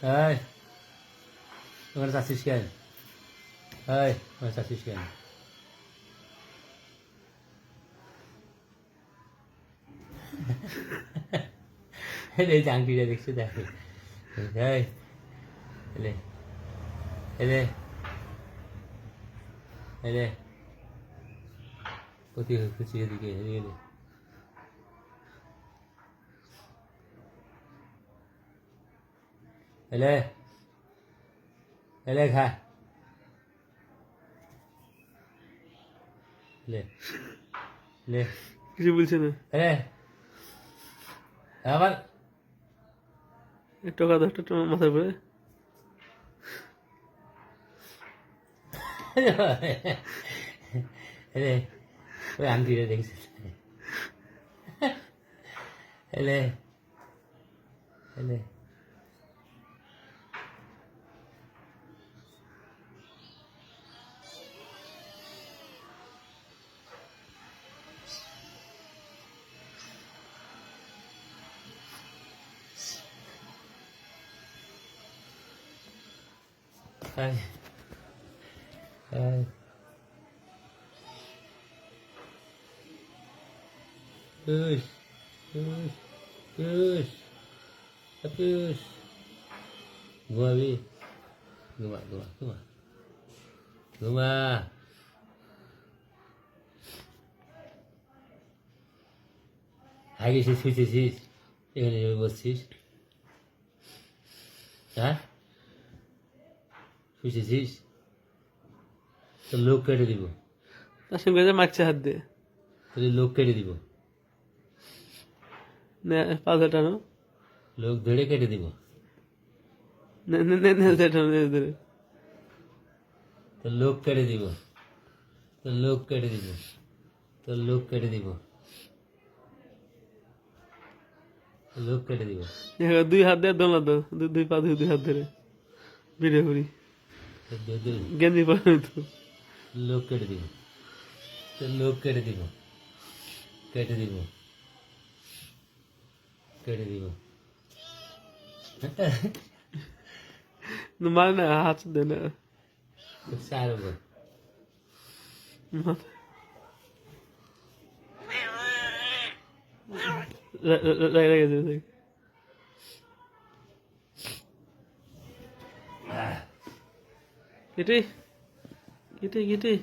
এই ওখানে চাচ্ছিস কেন? এই ওখানে চাচ্ছিস কেন? এই যে আংটিটা দেখছি দেখে এই এলে এলে এলে প্রতি খুশি এদিকে এদিকে এলে এলে এলে খা এলে এলে কিছু বলছে না। এলে আবার টাকা 10টা মাথায় পড়ে এলে ওই আংটিটা দেখছিস এলে এলে Ay. Ay. Push. Push. Push. Push. Gua bi. Gua. Gua. আগে সে শুয়েছিস এখানে বসছিস হ্যাঁ শুয়েছিস তো লোক কেটে দিব তার সঙ্গে যে মারছে হাত দিয়ে তাহলে লোক কেটে দিব 5,000 টাকা লোক ধরে কেটে দিব তো লোক কেটে দিব তো লোক কেটে দিব তো লোক কেটে দিব লোক কেটে দিব 2 হাত দিয়ে দোলা দাও 2 পা দিয়ে 2 হাত ধরে ভিডিও করি গেঞ্জি পরে তো লোক কেটে দিব তো লোক কেটে দিব কেটে দিব কেটে দিব মানে না হাত দে না সারব কেটে কেটে কেটে